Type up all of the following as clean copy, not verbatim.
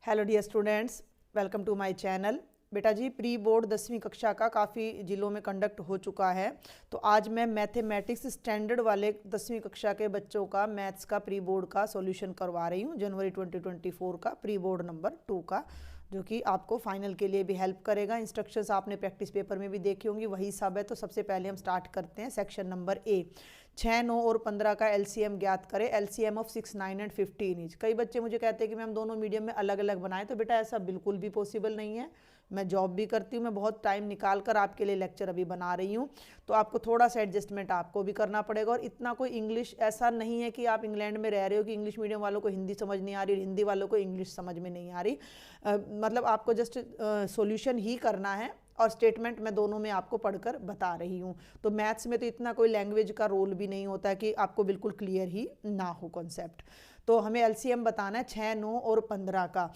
Hello dear students, welcome to my channel. बेटा जी, pre board 10वीं कक्षा का काफ़ी जिलों में कंडक्ट हो चुका है, तो आज मैं मैथमेटिक्स स्टैंडर्ड वाले 10वीं कक्षा के बच्चों का मैथ्स का प्री बोर्ड का सॉल्यूशन करवा रही हूँ। जनवरी 2024 का प्री बोर्ड नंबर 2 का, जो कि आपको फाइनल के लिए भी हेल्प करेगा। इंस्ट्रक्शंस आपने प्रैक्टिस पेपर में भी देखी होंगी, वही सब है। तो सबसे पहले हम स्टार्ट करते हैं सेक्शन नंबर ए। 6, 9 और 15 का एलसीएम ज्ञात करें। LCM of 6, 9 and 15 is. कई बच्चे मुझे कहते हैं कि मैम दोनों मीडियम में अलग अलग बनाएं, तो बेटा ऐसा बिल्कुल भी पॉसिबल नहीं है। मैं जॉब भी करती हूँ, मैं बहुत टाइम निकाल कर आपके लिए लेक्चर अभी बना रही हूँ, तो आपको थोड़ा सा एडजस्टमेंट आपको भी करना पड़ेगा। और इतना कोई इंग्लिश ऐसा नहीं है कि आप इंग्लैंड में रह रहे हो कि इंग्लिश मीडियम वालों को हिंदी समझ नहीं आ रही और हिंदी वालों को इंग्लिश समझ में नहीं आ रही। मतलब आपको जस्ट सॉल्यूशन ही करना है और स्टेटमेंट मैं दोनों में आपको पढ़कर बता रही हूँ। तो मैथ्स में तो इतना कोई लैंग्वेज का रोल भी नहीं होता कि आपको बिल्कुल क्लियर ही ना हो कॉन्सेप्ट। तो हमें एलसीएम बताना है 6, 9 और 15 का।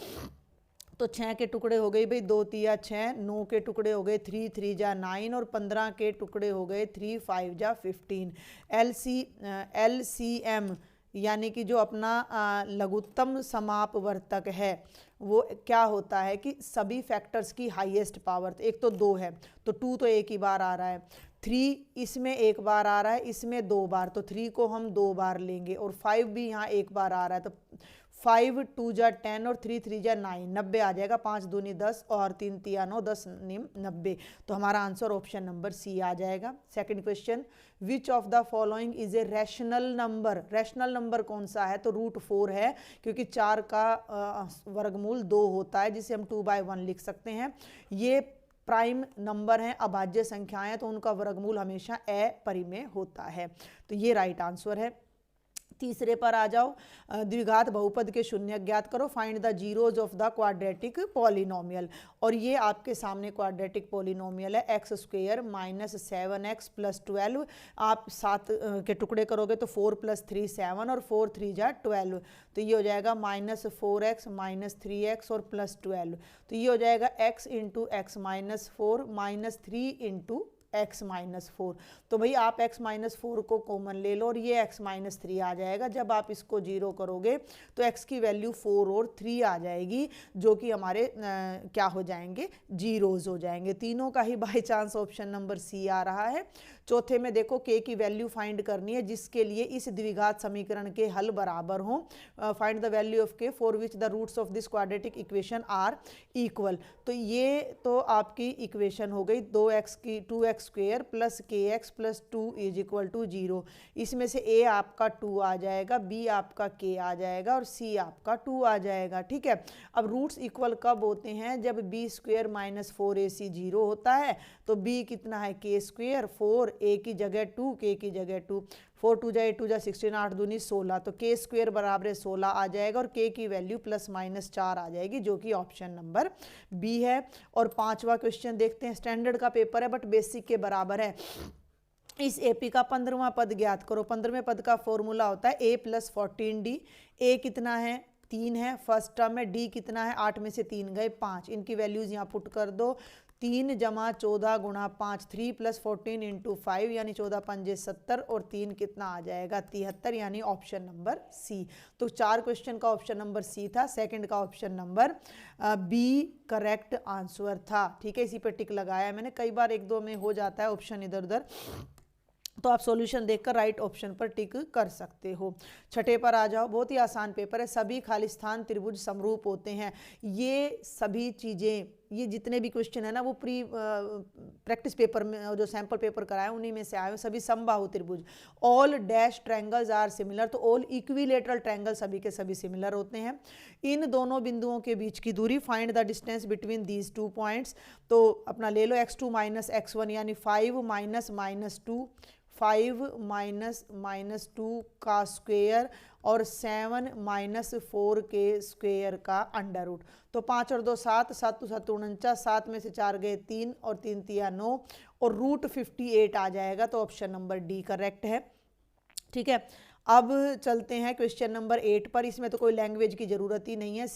तो 6 के टुकड़े हो गए भाई 2 तिया 6, 9 के टुकड़े हो गए 3 3 जा 9 और 15 के टुकड़े हो गए 3 5 जा 15। एलसीएम यानी कि जो अपना लघुत्तम समापवर्तक है वो क्या होता है कि सभी फैक्टर्स की हाईएस्ट पावर। एक तो 2 है तो 2 तो एक ही बार आ रहा है, 3 इसमें एक बार आ रहा है, इसमें 2 बार, तो 3 को हम 2 बार लेंगे। और 5 भी यहाँ एक बार आ रहा है, तो 5 2 जा 10 और 3 3 जा 9, 90 आ जाएगा। 5 दूनी 10 और 3 तिया 9, 10 निम 90। तो हमारा आंसर ऑप्शन नंबर सी आ जाएगा। Second question, which of the following is a rational number. Rational number कौन सा है? तो √4 है, क्योंकि 4 का वर्गमूल 2 होता है, जिसे हम 2/1 लिख सकते हैं। ये प्राइम नंबर हैं, अभाज्य संख्याएं, तो उनका वर्गमूल हमेशा अपरिमेय होता है। तो ये राइट आंसर है। तीसरे पर आ जाओ, द्विघात बहुपद के शून्य ज्ञात करो। Find the zeros of the quadratic polynomial. और ये आपके सामने क्वाड्रेटिक पॉलिनोमियल है। x² - 7x + 12। आप 7 के टुकड़े करोगे तो 4 + 3 7 और 4 3 जा 12, तो ये हो जाएगा -4x - 3x और +12। तो ये हो जाएगा x × x - 4 -3 × x - 4। तो भाई आप x - 4 को कॉमन ले लो और ये x - 3 आ जाएगा। जब आप इसको 0 करोगे तो x की वैल्यू 4 और 3 आ जाएगी, जो कि हमारे क्या हो जाएंगे, जीरोज हो जाएंगे। तीनों का ही by chance option number C आ रहा है। चौथे में देखो k की वैल्यू फाइंड करनी है, जिसके लिए इस द्विघात समीकरण के हल बराबर हों। Find the value of k for which the roots of this quadratic equation are equal. तो ये तो आपकी इक्वेशन हो गई 2x की 2x² + kx + 2 = 0। इसमें से a आपका 2 आ जाएगा, b आपका k आ जाएगा और c आपका 2 आ जाएगा। ठीक है, अब रूट्स इक्वल कब होते हैं? जब b² - 4ac 0 होता है, तो b कितना है k², 4, a की जगह 2, k की जगह 2, 4 2 जा 8 2 जा 16, 8 दूनी 16, तो k² बराबर 16 आ जाएगा और k की वैल्यू ±4 आ जाएगी, जो कि ऑप्शन नंबर बी है। और पांचवा क्वेश्चन देखते हैं, स्टैंडर्ड का पेपर है बट बेसिक के बराबर है। इस एपी का 15वां पद ज्ञात करो। 15वें पद का फॉर्मूला होता है a + 14d। a कितना है? 3 है, फर्स्ट टर्म है। d कितना है? 8 में से 3 गए 5। इनकी वैल्यूज यहाँ पुट कर दो। 3 + 14 × 5, 3 + 14 × 5 यानी 14 5 70 और 3 कितना आ जाएगा? 73, यानी ऑप्शन नंबर सी। तो 4 क्वेश्चन का ऑप्शन नंबर सी था, सेकंड का option number B correct answer था। ठीक है, इसी पे टिक लगाया मैंने। कई बार 1-2 में हो जाता है ऑप्शन इधर उधर, तो आप सॉल्यूशन देखकर राइट ऑप्शन पर टिक कर सकते हो। छठे पर आ जाओ, बहुत ही आसान पेपर है। सभी खालिस्तान त्रिभुज समरूप होते हैं। ये सभी चीज़ें, ये जितने भी क्वेश्चन है ना, वो प्री प्रैक्टिस पेपर में जो सैंपल पेपर कराए उन्हीं में से आए हैं। सभी समबाहु त्रिभुज, all dash triangles are similar, तो ऑल इक्विलेटरल ट्रायंगल सभी के सभी सिमिलर होते हैं। इन दोनों बिंदुओं के बीच की दूरी, find the distance between these 2 points. तो अपना ले लो x2 - x1 यानी 5 - -2, 5 - -2 का स्क्वेयर और 7 - 4 के स्क्वेयर का अंडर रूट। तो 5 और 2 7, 7 2 7 49, 7 में से 4 गए 3 और 3 तिया 9 और √58 आ जाएगा। तो ऑप्शन नंबर डी करेक्ट है। ठीक है, अब चलते हैं क्वेश्चन नंबर 8 पर। इसमें तो कोई लैंग्वेज की ज़रूरत ही नहीं है,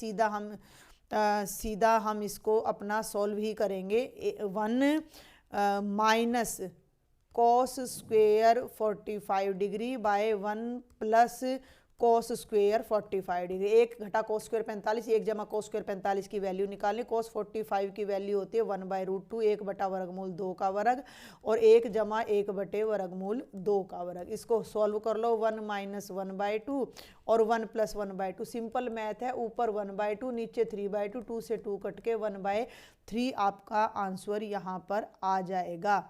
सीधा हम इसको अपना सॉल्व ही करेंगे। 1 - cos² 45 degree by 1 + cos square 45 degree, एक घटा कोस स्क्वेयर 45, एक जमा कोस स्क्वेयर 45 की वैल्यू निकालनी। कोस 45 की वैल्यू होती है 1/√2, 1 बटा वर्गमूल 2 का वर्ग, और 1 जमा 1 बटे वर्गमूल 2 का वर्ग। इसको सॉल्व कर लो, 1 - 1/2 और 1 + 1/2, सिंपल मैथ है, ऊपर 1/2 नीचे 3/2, 2 से 2 कट के 1/3 आपका आंसर यहाँ पर आ जाएगा।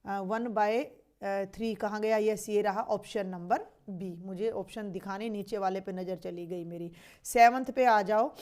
1/3 कहाँ गया? यस, ये रहा ऑप्शन नंबर बी। मुझे ऑप्शन दिखाने नीचे वाले पे नज़र चली गई मेरी। 7th पे आ जाओ,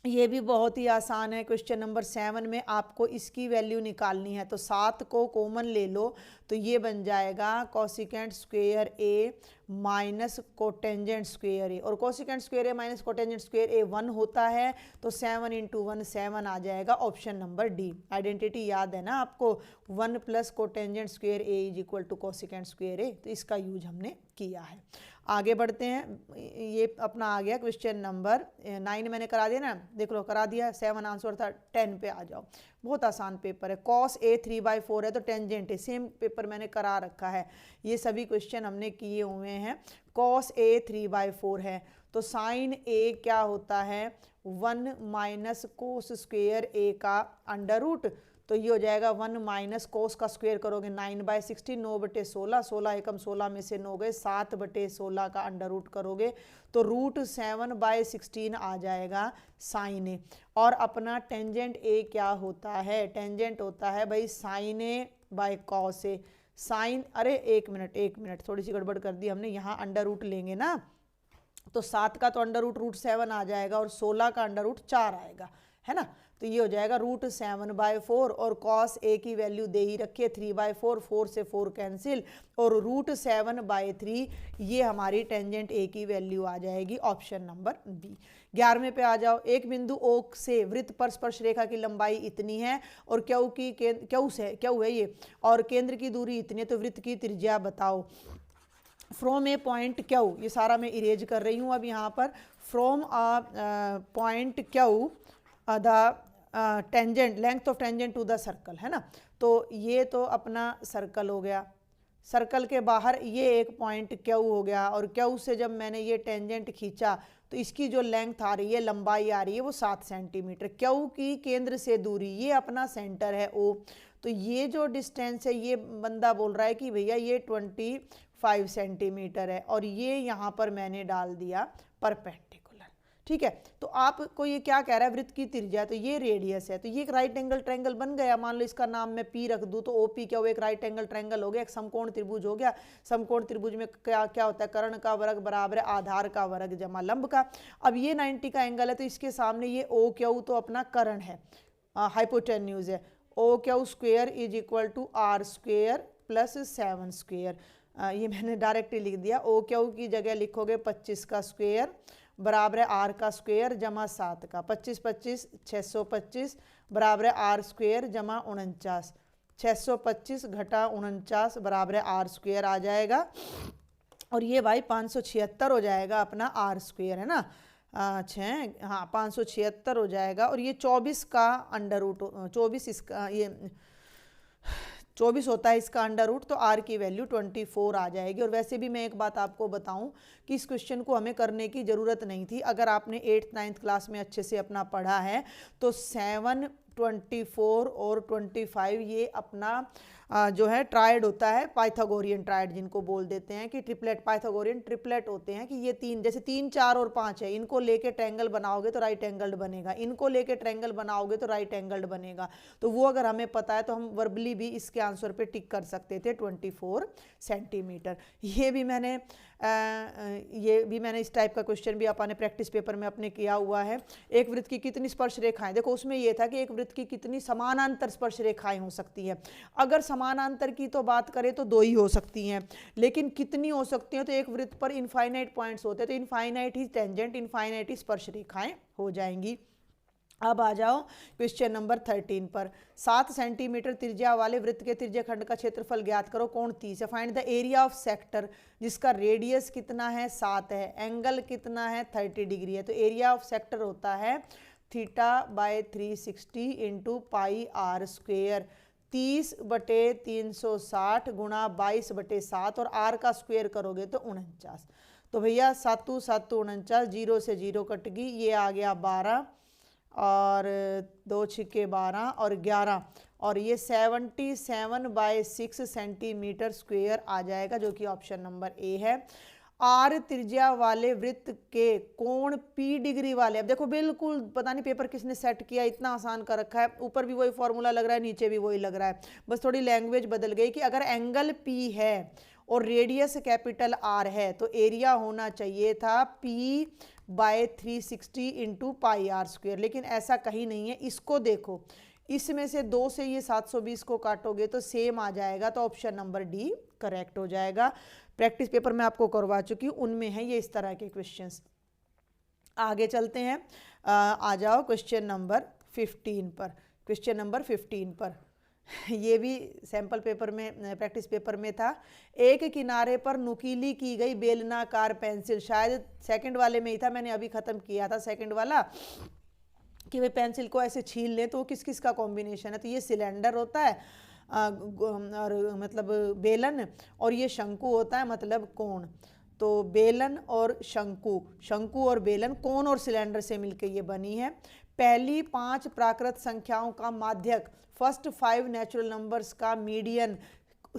ये भी बहुत ही आसान है। क्वेश्चन नंबर 7 में आपको इसकी वैल्यू निकालनी है, तो 7 को कॉमन ले लो, तो ये बन जाएगा कोसिकेंट स्क्वेयर ए माइनस कोटेंजेंट स्क्वेयर ए, और कोसिकेंट स्क्वेयर ए माइनस कोटेंजेंट स्क्वेयर ए 1 होता है, तो 7 × 1 7 आ जाएगा, ऑप्शन नंबर डी। आइडेंटिटी याद है ना आपको, 1 + कोटेंजेंट स्क्वेयर ए = कोसिकेंट स्क्वेयर ए, तो इसका यूज हमने किया है। आगे बढ़ते हैं, ये अपना आ गया क्वेश्चन नंबर 9 मैंने करा दिया ना, देख लो करा दिया। 7 आंसर था। 10 पे आ जाओ, बहुत आसान पेपर है। कॉस ए 3/4 है तो टेंजेंट है, सेम पेपर मैंने करा रखा है, ये सभी क्वेश्चन हमने किए हुए हैं। कॉस ए 3/4 है तो साइन ए क्या होता है? 1 - कोस स्क्वेयर ए का अंडर रूट, तो ये हो जाएगा 1 - कोस का स्क्वायर करोगे 9/16, 9/16, 16 एकम 16 में से 9 गए, 7/16 का अंडर रूट करोगे तो √7/16 आ जाएगा साइन ए। और अपना टेंजेंट ए क्या होता है? टेंजेंट होता है भाई sine A by cos A. Sine, अरे एक मिनट थोड़ी सी गड़बड़ कर दी हमने, यहाँ अंडर रूट लेंगे ना, तो 7 का तो अंडर रूट √7 आ जाएगा और 16 का अंडर रूट 4 आएगा, है ना। तो ये हो जाएगा √7/4, और कॉस ए की वैल्यू दे ही रखिए 3/4, 4 से 4 कैंसिल, और √7/3 ये हमारी टेंजेंट ए की वैल्यू आ जाएगी, ऑप्शन नंबर बी। 11वें पे आ जाओ, एक बिंदु ओ से वृत्त पर स्पर्श रेखा की लंबाई इतनी है और क्यू है ये, और केंद्र की दूरी इतनी है, तो वृत्त की त्रिज्या बताओ। फ्रॉम ए पॉइंट क्यू, ये सारा मैं इरेज कर रही हूँ अब यहाँ पर। From point Q the tangent, length of tangent to the circle, है ना। तो ये तो अपना सर्कल हो गया, सर्कल के बाहर ये एक पॉइंट क्यू हो गया, और क्यू से जब मैंने ये टेंजेंट खींचा तो इसकी जो लेंथ आ रही है, लंबाई आ रही है, वो 7 सेंटीमीटर। क्यू की केंद्र से दूरी, ये अपना सेंटर है ओ, तो ये जो डिस्टेंस है, ये बंदा बोल रहा है कि भैया ये 25 सेंटीमीटर है, और ये यहाँ पर मैंने डाल दिया परपेंडिकुलर, ठीक है। तो आपको ये क्या कह रहा है? वृत्त की त्रिज्या, तो ये रेडियस है, तो ये एक राइट एंगल ट्रायंगल बन गया। मान लो इसका नाम मैं पी रख दूं, तो ओपी क्या हो? एक राइट एंगल ट्रायंगल हो गया, एक समकोण त्रिभुज हो गया। समकोण त्रिभुज में क्या क्या होता है? कर्ण का वर्ग बराबर है आधार का वर्ग जमा लंब का। अब ये 90 का एंगल है, तो इसके सामने ये ओ क्यू तो अपना कर्ण है, हाइपोटेन्यूज है। O Q square = r² + 7 square. ये मैंने डायरेक्टली लिख दिया, ओ क्यू की जगह लिखोगे 25 का स्क्वेयर बराबर है r का स्क्वेयर जमा 7 का, 25 25 625 बराबर है r² जमा 49, 625 घटा 49 बराबर है r² आ जाएगा, और ये भाई 576 हो जाएगा अपना r², है ना। अच्छा, हाँ 576 हो जाएगा, और ये 24 का अंडर रूट, 24 इसका, ये 24 होता है इसका अंडर रूट, तो r की वैल्यू 24 आ जाएगी। और वैसे भी मैं एक बात आपको बताऊं कि इस क्वेश्चन को हमें करने की ज़रूरत नहीं थी। अगर आपने 8th 9th क्लास में अच्छे से अपना पढ़ा है तो 7, 24 और 25 ये अपना जो है ट्रायड होता है, पाइथागोरियन ट्रायड जिनको बोल देते हैं, कि ट्रिपलेट, पाइथागोरियन ट्रिपलेट होते हैं, कि ये तीन, जैसे 3, 4 और 5 है, इनको लेके ट्रायंगल बनाओगे तो राइट एंगल्ड बनेगा, इनको लेके ट्रायंगल बनाओगे तो राइट एंगल्ड बनेगा। तो वो अगर हमें पता है तो हम वर्बली भी इसके आंसर पे टिक कर सकते थे 24 सेंटीमीटर। ये भी मैंने इस टाइप का क्वेश्चन भी अपने प्रैक्टिस पेपर में अपने किया हुआ है। एक वृत्त की कितनी स्पर्श रेखाएं, देखो उसमें यह था कि एक वृत्त की कितनी समानांतर स्पर्श रेखाएं हो सकती है। अगर समानांतर की तो बात करें तो 2 ही हो सकती हैं, लेकिन कितनी हो सकती हैं? तो एक वृत्त पर इनफाइनाइट पॉइंट्स होते हैं, तो इनफाइनाइट ही टेंजेंट, इनफाइनाइट ही स्पर्श रेखाएं हो जाएंगी। अब आ जाओ क्वेश्चन नंबर 13 पर। 7 सेंटीमीटर त्रिज्या वाले वृत्त के त्रिज्याखंड का क्षेत्रफल ज्ञात करो, कोण 30 है। Find the area of sector, जिसका रेडियस कितना है? 7 है, एंगल कितना है? 30 डिग्री है। तो एरिया ऑफ सेक्टर होता है θ/360 × πr², 30/360 गुणा 22/7, और r का स्क्वायर करोगे तो 49। तो भैया 7 7 49, 0 से 0 कट गई, ये आ गया 12 और 2 छिक्के 12 और 11 और ये 77/6 सेंटीमीटर स्क्वेयर आ जाएगा, जो कि ऑप्शन नंबर ए है। आर त्रिज्या वाले वृत्त के कोण पी डिग्री वाले, अब देखो बिल्कुल पता नहीं पेपर किसने सेट किया, इतना आसान कर रखा है, ऊपर भी वही फॉर्मूला लग रहा है, नीचे भी वही लग रहा है, बस थोड़ी लैंग्वेज बदल गई कि अगर एंगल पी है और रेडियस कैपिटल आर है तो एरिया होना चाहिए था P by 360 into pi r square, लेकिन ऐसा कहीं नहीं है। इसको देखो, इसमें से 2 से ये 720 को काटोगे तो सेम आ जाएगा, तो ऑप्शन नंबर डी करेक्ट हो जाएगा। प्रैक्टिस पेपर में आपको करवा चुकी हूँ, उनमें है ये इस तरह के क्वेश्चंस। आगे चलते हैं, आ जाओ क्वेश्चन नंबर 15 पर। क्वेश्चन नंबर 15 पर ये भी सैंपल पेपर में, प्रैक्टिस पेपर में था। एक किनारे पर नुकीली की गई बेलनाकार पेंसिल, शायद सेकंड वाले में ही था, मैंने अभी खत्म किया था सेकंड वाला, कि भाई पेंसिल को ऐसे छील लें तो वो किस किस का कॉम्बिनेशन है। तो ये सिलेंडर होता है और मतलब बेलन, और ये शंकु होता है मतलब कोण। तो बेलन और शंकु, शंकु और बेलन कोण और सिलेंडर से मिलकर ये बनी है। पहली 5 प्राकृत संख्याओं का माध्यक, फर्स्ट 5 नेचुरल नंबर्स का मीडियन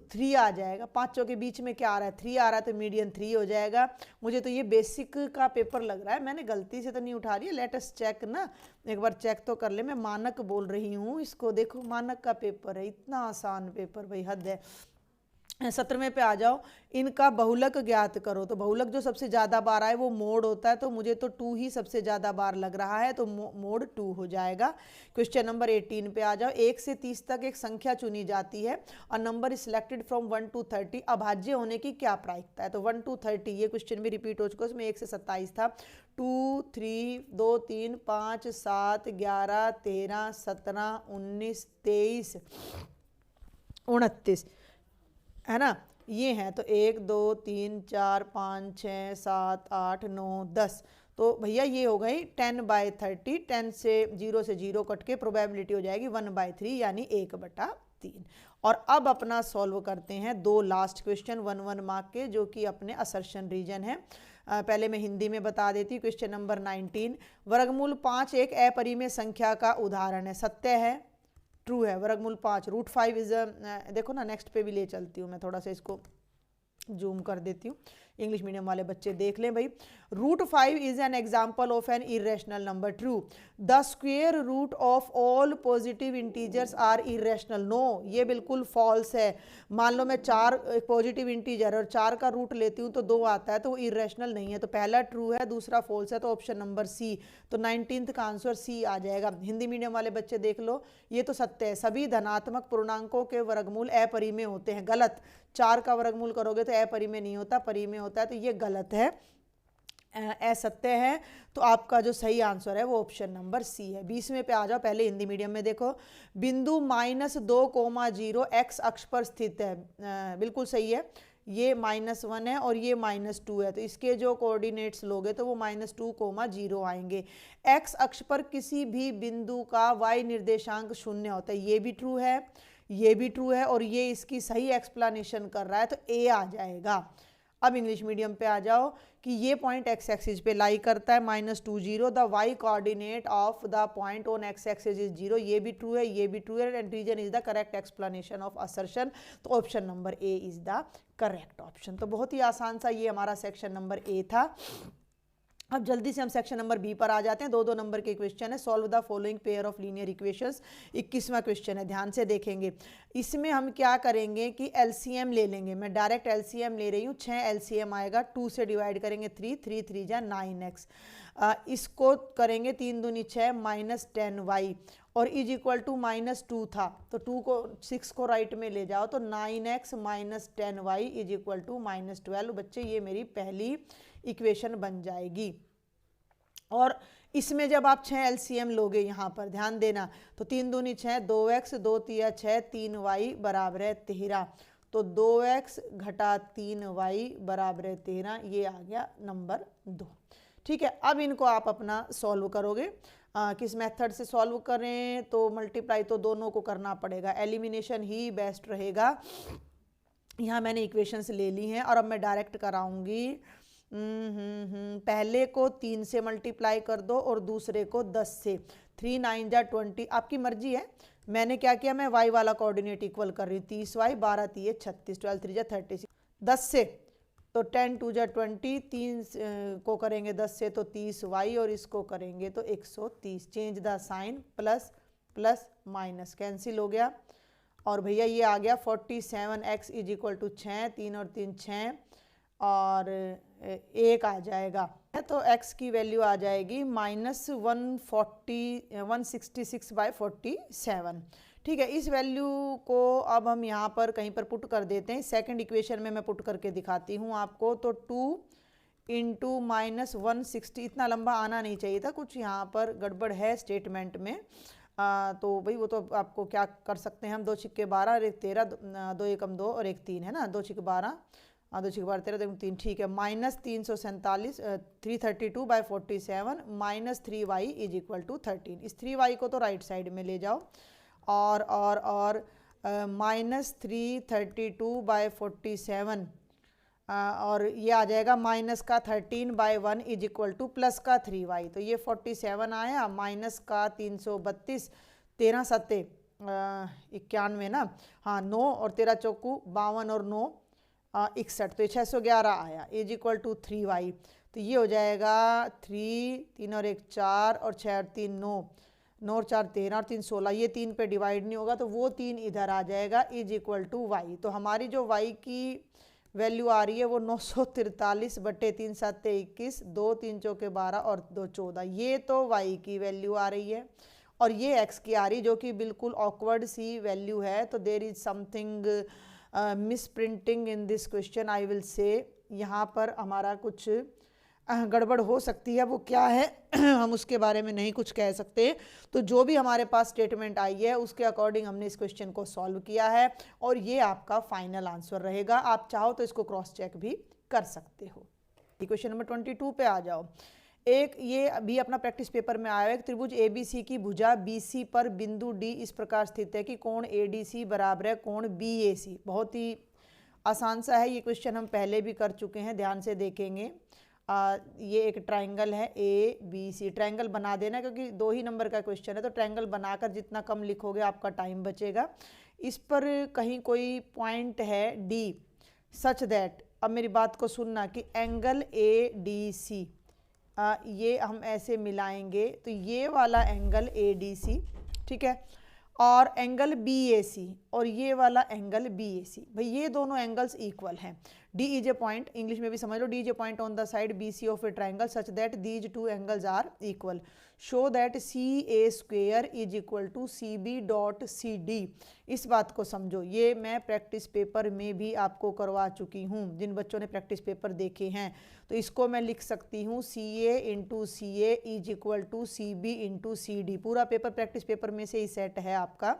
3 आ जाएगा। पांचों के बीच में क्या आ रहा है, 3 आ रहा है, तो मीडियन 3 हो जाएगा। मुझे तो ये बेसिक का पेपर लग रहा है, मैंने गलती से तो नहीं उठा रही है, लेट अस चेक ना, एक बार चेक तो कर ले। मैं मानक बोल रही हूँ इसको, देखो मानक का पेपर है, इतना आसान पेपर भाई हद है। 17वें पे आ जाओ, इनका बहुलक ज्ञात करो। तो बहुलक जो सबसे ज्यादा बार आए वो मोड होता है, तो मुझे तो 2 ही सबसे ज्यादा बार लग रहा है, तो मोड 2 हो जाएगा। क्वेश्चन नंबर 18 पे आ जाओ। 1 से 30 तक एक संख्या चुनी जाती है और number is selected from 1 to 30, अभाज्य होने की क्या प्रायिकता है। तो 1 to 30 ये क्वेश्चन भी रिपीट हो चुका है, उसमें 1 से 27 था। 2 3 2 3 5 7 11 13 17 19 23 29 है ना, ये है। तो 1 2 3 4 5 6 7 8 9 10, तो भैया ये हो गई 10/30। 10 से 0 से 0 कट के प्रोबेबिलिटी हो जाएगी 1/3 यानी 1/3। और अब अपना सॉल्व करते हैं 2 लास्ट क्वेश्चन 1 मार्क के, जो कि अपने असर्शन रीजन है। पहले मैं हिंदी में बता देती हूँ। क्वेश्चन नंबर 19, वर्गमूल 5 एक अपरिमेय संख्या का उदाहरण है, सत्य है, ट्रू है। वर्गमूल 5 √5 इज, देखो ना नेक्स्ट पे भी ले चलती हूँ मैं, थोड़ा सा इसको जूम कर देती हूँ, इंग्लिश मीडियम वाले बच्चे देख लें भाई। √5 is an example of an irrational number, true. The square root of all positive integers are irrational, no, ये बिल्कुल फॉल्स है। मान लो मैं 4 पॉजिटिव इंटीजर और 4 का रूट लेती हूँ तो 2 आता है, तो वो इरेशनल नहीं है। तो पहला ट्रू है, दूसरा फॉल्स है, तो ऑप्शन नंबर सी। तो 19th का आंसर सी आ जाएगा। हिंदी मीडियम वाले बच्चे देख लो, ये तो सत्य है, सभी धनात्मक पूर्णांकों के वर्गमूल अपरिमेय होते हैं, गलत। 4 का वर्गमूल करोगे तो अपरिमेय नहीं होता, परिमेय होता है, तो ये गलत है, असत्य है। तो आपका जो सही आंसर है वो ऑप्शन नंबर सी है। 20वें पे आ जाओ, पहले हिंदी मीडियम में देखो। बिंदु -2,0 x अक्ष पर स्थित है, बिल्कुल सही है, ये -1 है और ये -2 है, तो इसके जो कोऑर्डिनेट्स लोगे तो वो -2,0 आएंगे। x अक्ष पर किसी भी बिंदु का y निर्देशांक 0 होता है, ये भी ट्रू है, ये भी ट्रू है, और ये इसकी सही एक्सप्लेनेशन कर रहा है, तो ए आ जाएगा। अब इंग्लिश मीडियम पे आ जाओ कि ये पॉइंट एक्स एक्सिस पे लाई करता है -20, the y coordinate of the point on x axis is 0, ये भी ट्रू है, ये भी ट्रू है, and reason is the correct explanation of assertion. तो option number A is the correct option. तो बहुत ही आसान सा ये हमारा सेक्शन नंबर ए था। अब जल्दी से हम सेक्शन नंबर बी पर आ जाते हैं। 2 नंबर के क्वेश्चन है। Solve the following pair of linear equations, 21वां क्वेश्चन है, ध्यान से देखेंगे। इसमें हम क्या करेंगे कि एलसीएम ले लेंगे, मैं डायरेक्ट एलसीएम ले रही हूँ। 6 एलसीएम आएगा, 2 से डिवाइड करेंगे 3, 3 3 जा 9x, इसको करेंगे 3 दूनी 6 -10y, और इज इक्वल टू -2 था, तो 2 को 6 को राइट में ले जाओ, तो 9x -10y is equal to -12। बच्चे ये मेरी पहली इक्वेशन बन जाएगी। और इसमें जब आप 6 एलसीएम लोगे, यहाँ पर ध्यान देना, तो 3 दूनी 6, 2x 2 तिया 6, 3y बराबर है 13, तो 2x घटा 3y बराबर है 13, ये आ गया नंबर 2। ठीक है, अब इनको आप अपना सॉल्व करोगे। किस मेथड से सॉल्व करें, तो मल्टीप्लाई तो दोनों को करना पड़ेगा, एलिमिनेशन ही बेस्ट रहेगा। यहाँ मैंने इक्वेशंस ले ली हैं और अब मैं डायरेक्ट कराऊंगी पहले को 3 से मल्टीप्लाई कर दो और दूसरे को 10 से। 3 9 जा 20, आपकी मर्जी है। मैंने क्या किया, मैं y वाला कोऑर्डिनेट इक्वल कर रही हूँ। 30y 12 3 36, 12 3 जा 36, 10 से तो 10 2 जा 20, 3 को करेंगे 10 से तो 30y और इसको करेंगे तो 130। Change the sign, plus plus minus cancel हो गया और भैया ये आ गया 47x इज इक्वल टू 6, 3 और 3 6 और 1 आ जाएगा। तो x की वैल्यू आ जाएगी -166/47। ठीक है, इस वैल्यू को अब हम यहाँ पर कहीं पर पुट कर देते हैं। सेकंड इक्वेशन में मैं पुट करके दिखाती हूँ आपको। तो 2 इंटू -160, इतना लंबा आना नहीं चाहिए था, कुछ यहाँ पर गड़बड़ है स्टेटमेंट में। तो भाई वो तो आपको क्या कर सकते हैं हम, 2 छिक्के 12 और 1 13, 2 एकम 2 और 1 3 है ना, 2 छिक्के 12, 2 छिक्के 12 13, 2 3, ठीक है। -347 332/47 -3y इज इक्वल टू 13। इस 3y को तो राइट साइड में ले जाओ और -332/47 और ये आ जाएगा माइनस का 13/1 इज इक्वल टू प्लस का 3y। तो ये 47 आया, माइनस का 332, 13 सत्ते 91 ना, हाँ 9 और 13 चौकू 52 और 9 61, तो ये 611 आया इज इक्वल टू 3y। तो ये हो जाएगा 3 3 और 1 4 और 6 और 3 9, 9 और 4 13 और 3 16, ये 3 पे डिवाइड नहीं होगा तो वो 3 इधर आ जाएगा इज इक्वल टू y। तो हमारी जो y की वैल्यू आ रही है वो 943/3 7 21, 2 3 चौके 12 और 2 14, ये तो y की वैल्यू आ रही है और ये x की आ रही जो कि बिल्कुल ऑकवर्ड सी वैल्यू है। तो there is something misprinting in this question, I will say. यहाँ पर हमारा कुछ गड़बड़ हो सकती है, वो क्या है हम उसके बारे में नहीं कुछ कह सकते। तो जो भी हमारे पास स्टेटमेंट आई है उसके अकॉर्डिंग हमने इस क्वेश्चन को सॉल्व किया है और ये आपका फाइनल आंसर रहेगा। आप चाहो तो इसको क्रॉस चेक भी कर सकते हो। क्वेश्चन नंबर 22 पे आ जाओ। एक ये अभी अपना प्रैक्टिस पेपर में आया है, एक त्रिभुज ABC की भुजा BC पर बिंदु D इस प्रकार स्थित है कि कोण ADC बराबर है कोण BAC। बहुत ही आसान सा है ये क्वेश्चन, हम पहले भी कर चुके हैं, ध्यान से देखेंगे। ये एक ट्रायंगल है ABC, ट्रायंगल बना देना क्योंकि 2 ही नंबर का क्वेश्चन है, तो ट्रायंगल बनाकर जितना कम लिखोगे आपका टाइम बचेगा। इस पर कहीं कोई पॉइंट है D सच दैट, अब मेरी बात को सुनना, कि एंगल ADC ये हम ऐसे मिलाएंगे तो ये वाला एंगल ADC, ठीक है, और एंगल BAC और ये वाला एंगल BAC, भाई ये दोनों एंगल्स इक्वल हैं। D is a point, English में भी समझ लो, D is a point on the side BC of a triangle such that these 2 angles are equal. Show that CA² is equal to CB.CD। इस बात को समझो, ये मैं प्रैक्टिस पेपर में भी आपको करवा चुकी हूँ। जिन बच्चों ने प्रैक्टिस पेपर देखे हैं तो इसको मैं लिख सकती हूँ CA into CA is equal to CB into CD। पूरा पेपर प्रैक्टिस पेपर में से ही सेट है आपका।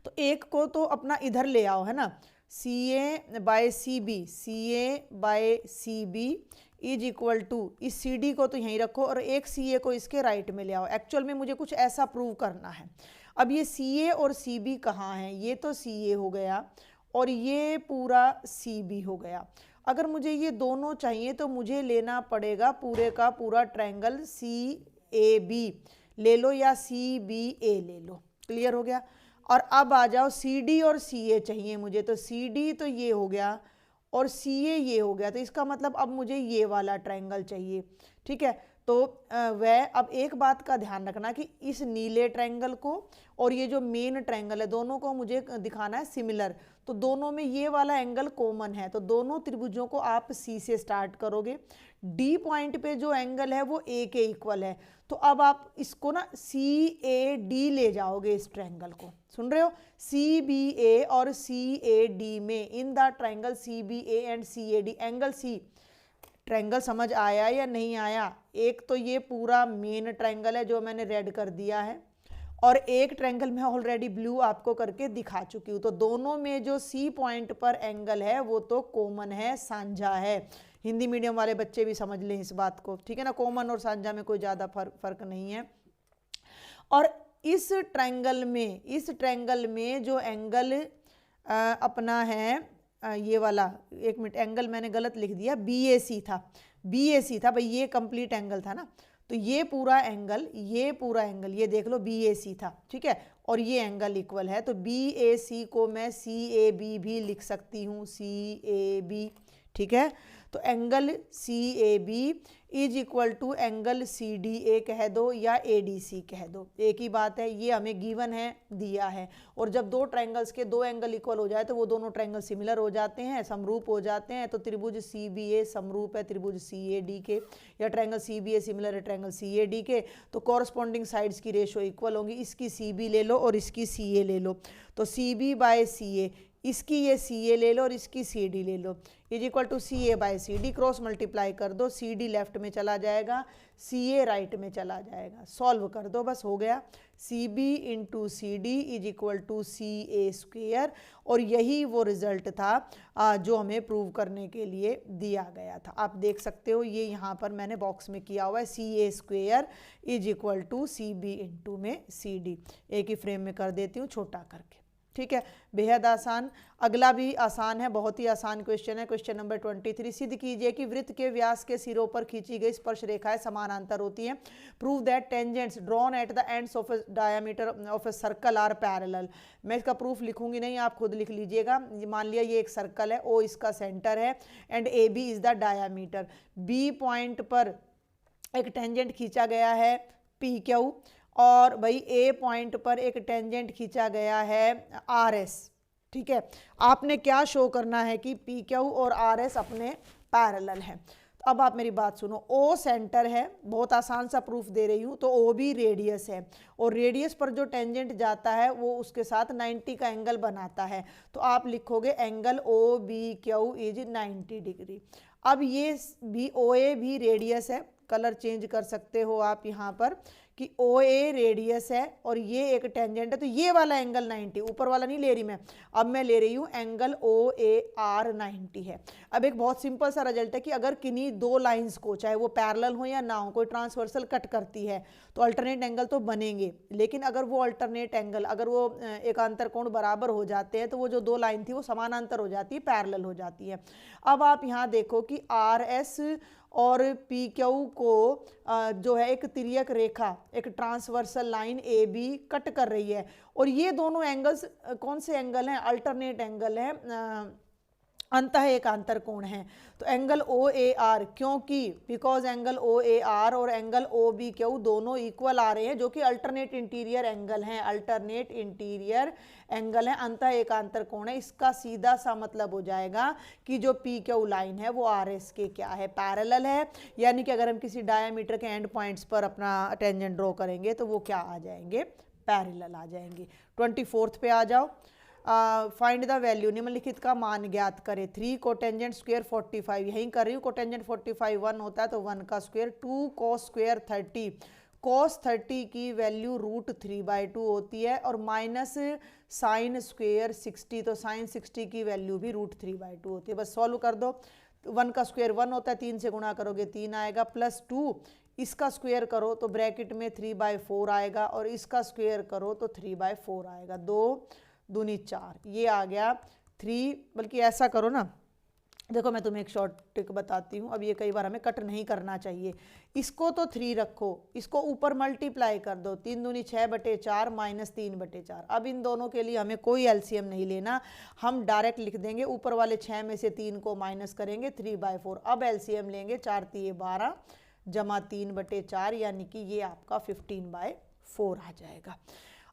तो एक को तो अपना इधर ले आओ, है ना, CA/CB, CA/CB is equal to, इस CD को तो यहीं रखो और एक CA को इसके राइट में ले आओ। एक्चुअल में मुझे कुछ ऐसा प्रूव करना है। अब ये CA और CB कहाँ हैं, ये तो CA हो गया और ये पूरा CB हो गया। अगर मुझे ये दोनों चाहिए तो मुझे लेना पड़ेगा पूरे का पूरा ट्रायंगल CAB ले लो या CBA ले लो। क्लियर हो गया। और अब आ जाओ CD और CA चाहिए मुझे, तो CD तो ये हो गया और CA ये हो गया, तो इसका मतलब अब मुझे ये वाला ट्रायंगल चाहिए। ठीक है, तो वह अब एक बात का ध्यान रखना कि इस नीले ट्रायंगल को और ये जो मेन ट्रायंगल है दोनों को मुझे दिखाना है सिमिलर। तो दोनों में ये वाला एंगल कॉमन है, तो दोनों त्रिभुजों को आप C से स्टार्ट करोगे। D पॉइंट पे जो एंगल है वो A के इक्वल है, तो अब आप इसको ना CAD ले जाओगे इस ट्रायंगल को। सुन रहे हो, CBA और CAD में in the triangle CBA and CAD angle C। Triangle समझ आया या नहीं आया? एक तो ये पूरा मेन ट्रायंगल है जो मैंने रेड कर दिया है और एक ट्रायंगल मैं ऑलरेडी ब्लू आपको करके दिखा चुकी हूँ। तो दोनों में जो C पॉइंट पर एंगल है वो तो कॉमन है, साझा है। हिंदी मीडियम वाले बच्चे भी समझ लें इस बात को, ठीक है ना। कॉमन और साझा में कोई ज़्यादा फर्क नहीं है। और इस ट्रायंगल में जो एंगल अपना है ये वाला, एक मिनट, एंगल मैंने गलत लिख दिया, BAC था, BAC था भाई, ये कंप्लीट एंगल था ना, तो ये पूरा एंगल, ये देख लो BAC था, ठीक है, और ये एंगल इक्वल है, तो BAC को मैं CAB भी लिख सकती हूँ, CAB, ठीक है। तो angle CAB is equal to angle CDA कह दो या ADC कह दो, एक ही बात है, ये हमें गिवन है, दिया है। और जब दो ट्रायंगल्स के दो एंगल इक्वल हो जाए तो वो दोनों ट्रायंगल सिमिलर हो जाते हैं, समरूप हो जाते हैं। तो त्रिभुज CBA समरूप है त्रिभुज CAD के, या ट्रायंगल CBA सिमिलर है ट्रायंगल CAD के, तो कॉरस्पॉन्डिंग साइड्स की रेशो इक्वल होंगी। इसकी CB ले लो और इसकी CA ले लो, तो CB बाय CA, इसकी ये CA ले लो और इसकी CD ले लो, is equal to CA by CD, cross multiply कर दो, CD लेफ्ट में चला जाएगा, CA राइट में चला जाएगा, सॉल्व कर दो, बस हो गया। CB into CD is equal to CA square, और यही वो रिजल्ट था जो हमें प्रूव करने के लिए दिया गया था। आप देख सकते हो, ये यहाँ पर मैंने बॉक्स में किया हुआ है, CA square is equal to CB into में CD, एक ही फ्रेम में कर देती हूँ छोटा करके, ठीक है, बेहद आसान। अगला भी आसान है, बहुत ही आसान क्वेश्चन है, क्वेश्चन नंबर 23। सिद्ध कीजिए कि वृत्त के व्यास के सिरों पर खींची गई स्पर्श रेखाएं समानांतर होती हैं। Prove that tangents drawn at the ends of a diameter of a circle are parallel. मैं इसका प्रूफ लिखूंगी नहीं, आप खुद लिख लीजिएगा। मान लिया ये एक सर्कल है, O इसका सेंटर है and AB is the diameter. B point पर एक टेंजेंट खींचा गया है PQ, और भाई A पॉइंट पर एक टेंजेंट खींचा गया है RS, ठीक है। आपने क्या शो करना है कि PQ और RS अपने पैरेलल हैं। तो अब आप मेरी बात सुनो, O सेंटर है, बहुत आसान सा प्रूफ दे रही हूँ, तो OB रेडियस है, और रेडियस पर जो टेंजेंट जाता है वो उसके साथ 90 का एंगल बनाता है, तो आप लिखोगे एंगल OBQ इज 90 डिग्री। अब ये भी OA भी रेडियस है, कलर चेंज कर सकते हो आप यहाँ पर कि OA रेडियस है और ये एक टेंजेंट है, तो ये वाला एंगल 90, ऊपर वाला नहीं ले रही मैं, अब मैं ले रही हूँ एंगल OAR 90 है। अब एक बहुत सिंपल सा रिजल्ट है कि अगर किन्हीं दो लाइंस को, चाहे वो पैरेलल हो या ना हो, कोई ट्रांसवर्सल कट करती है तो अल्टरनेट एंगल तो बनेंगे, लेकिन अगर वो अल्टरनेट एंगल, अगर वो एकांतर कोण बराबर हो जाते हैं तो वो जो दो लाइन थी वो समानांतर हो जाती है, पैरेलल हो जाती है। अब आप यहाँ देखो कि RS और PQ को जो है एक तिर्यक रेखा, एक ट्रांसवर्सल लाइन AB कट कर रही है, और ये दोनों एंगल्स कौन से एंगल हैं? अल्टरनेट एंगल हैं, अंतः एकांतर कोण है। तो एंगल OAR, क्योंकि बिकॉज एंगल OAR और एंगल OBQ दोनों इक्वल आ रहे हैं, जो कि अल्टरनेट इंटीरियर एंगल हैं, अल्टरनेट इंटीरियर एंगल है, अंतः एकांतर कोण है। इसका सीधा सा मतलब हो जाएगा कि जो PQ लाइन है वो RS के क्या है? पैरेलल है, यानी कि अगर हम किसी डायमीटर के एंड पॉइंट्स पर अपना टेंजेंट ड्रॉ करेंगे तो वो क्या आ जाएंगे? पैरेलल आ जाएंगे। 24 पे आ जाओ। फाइंड द वैल्यू, निम्नलिखित का मान ज्ञात करें। 3 कोटेंजेंट स्क्वायर 45, यहीं कर रही हूँ, कोटेंजेंट 45 1 होता है तो 1 का स्क्वायर, 2 cos स्क्वायर 30, cos 30 की वैल्यू √3/2 होती है, और माइनस साइन स्क्वायर 60, तो साइन 60 की वैल्यू भी √3/2 होती है। बस सॉल्व कर दो। 1 का स्क्वायर 1 होता है, 3 से गुणा करोगे 3 आएगा, प्लस 2 इसका स्क्वायर करो तो ब्रैकेट में 3/4 आएगा, और इसका स्क्वायर करो तो 3/4 आएगा, 2 दूनी 4, ये आ गया 3। बल्कि ऐसा करो ना, देखो मैं तुम्हें एक शॉर्ट ट्रिक बताती हूँ। अब ये कई बार हमें कट नहीं करना चाहिए, इसको तो 3 रखो, इसको ऊपर मल्टीप्लाई कर दो, 3 दूनी 6/4 माइनस 3/4। अब इन दोनों के लिए हमें कोई LCM नहीं लेना, हम डायरेक्ट लिख देंगे, ऊपर वाले 6 में से 3 को माइनस करेंगे, 3/4। अब LCM लेंगे, 4 3 12 जमा 3/4, यानी कि ये आपका 15/4 आ जाएगा।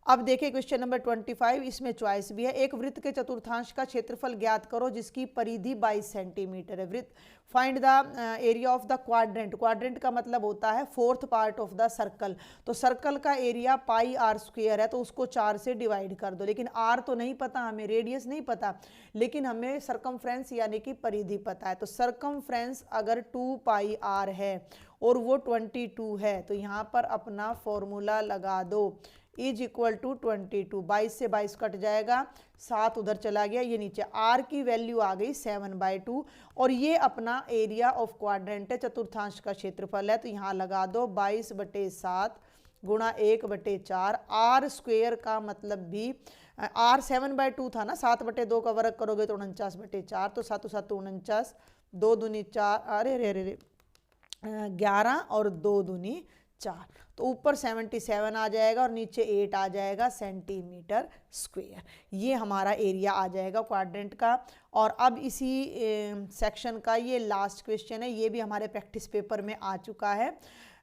अब देखिए क्वेश्चन नंबर 25, इसमें चॉइस भी है। एक वृत्त के चतुर्थांश का क्षेत्रफल ज्ञात करो जिसकी परिधि 22 सेंटीमीटर है। वृत्त, find the area of the quadrant. Quadrant का मतलब होता है 4th part of the circle. तो सर्कल का एरिया πr² है, तो उसको 4 से डिवाइड कर दो। लेकिन r तो नहीं पता हमें, रेडियस नहीं पता, लेकिन हमें सरकमफ्रेंस यानी कि परिधि पता है। तो सरकमफ्रेंस अगर 2πr है और वो 22 है, तो यहाँ पर अपना फॉर्मूला लगा दो, इज इक्वल टू 22। 22 से 22 कट जाएगा, 7 उधर चला गया, ये नीचे r की वैल्यू आ गई 7/2, और ये अपना एरिया ऑफ क्वाड्रेंट है, चतुर्थांश का क्षेत्रफल है। तो यहाँ लगा दो 22/7 गुणा 1/4। आर स्क्वेयर का मतलब भी आर 7/2 था ना, 7/2 का वर्ग करोगे तो 49/4, तो 7 7 49, 2 दूनी 4, अरे रे रे रे 11 और 2 दूनी 4, तो ऊपर 77 आ जाएगा और नीचे 8 आ जाएगा सेंटीमीटर स्क्वेयर। ये हमारा एरिया आ जाएगा क्वाड्रेंट का। और अब इसी सेक्शन का ये लास्ट क्वेश्चन है, ये भी हमारे प्रैक्टिस पेपर में आ चुका है।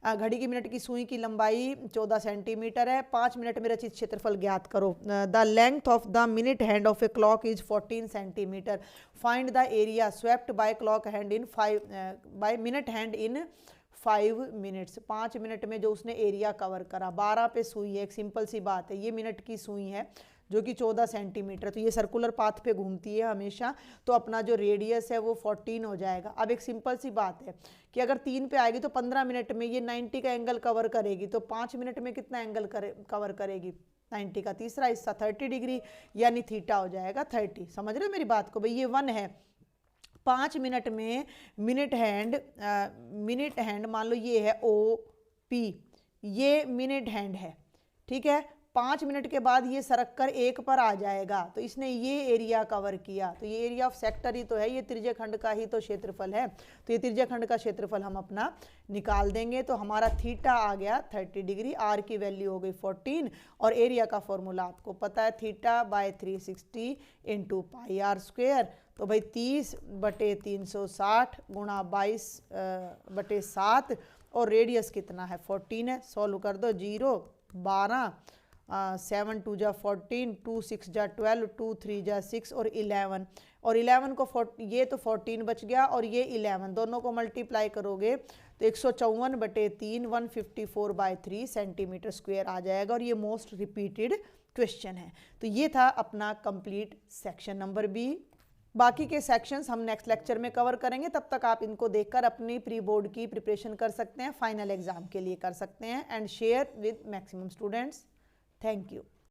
घड़ी की मिनट की सुई की लंबाई 14 सेंटीमीटर है। 5 मिनट में रचित क्षेत्रफल ज्ञात करो। The length of the minute hand of a clock is 14 centimetre. Find the area swept by clock hand in 5 by minute hand in 5 minutes. 5 minute में जो उसने एरिया कवर करा। 12 पे सुई है, एक सिंपल सी बात है, ये मिनट की सुई है जो कि 14 सेंटीमीटर, तो ये सर्कुलर पाथ पे घूमती है हमेशा, तो अपना जो रेडियस है वो 14 हो जाएगा। अब एक सिंपल सी बात है कि अगर 3 पे आएगी तो 15 मिनट में ये 90 का एंगल कवर करेगी, तो 5 मिनट में कितना एंगल कवर करेगी? 90 का तीसरा हिस्सा 30 डिग्री, यानी थीटा हो जाएगा 30। समझ रहे हो मेरी बात को भाई? ये 1 है। 5 मिनट में मिनट हैंड मान लो ये है OP, ये मिनट हैंड है, ठीक है। 5 मिनट के बाद ये सरक कर 1 पर आ जाएगा, तो इसने ये एरिया कवर किया, तो ये एरिया ऑफ सेक्टर ही तो है, ये त्रिज्य खंड का ही तो क्षेत्रफल है, तो ये त्रिज्य खंड का क्षेत्रफल हम अपना निकाल देंगे। तो हमारा थीटा आ गया 30 डिग्री, आर की वैल्यू हो गई 14, और एरिया का फॉर्मूला आपको पता है, theta by 360 into pi r square. तो भाई 30/360 गुणा 22/7, और रेडियस कितना है? 14 है। सॉल्व कर दो, 0 12 7 2 जा 14, 2 6 जा 12, 2 3 जा 6 और 11, और 11 को ये तो 14 बच गया और ये 11, दोनों को मल्टीप्लाई करोगे तो 154/3 154/3 सेंटीमीटर स्क्वायर आ जाएगा। और ये मोस्ट रिपीटेड क्वेश्चन है। तो ये था अपना कंप्लीट सेक्शन नंबर बी। बाकी के सेक्शंस हम नेक्स्ट लेक्चर में कवर करेंगे, तब तक आप इनको देखकर अपनी प्री बोर्ड की प्रिपरेशन कर सकते हैं, फाइनल एग्जाम के लिए कर सकते हैं, and share with maximum students. Thank you.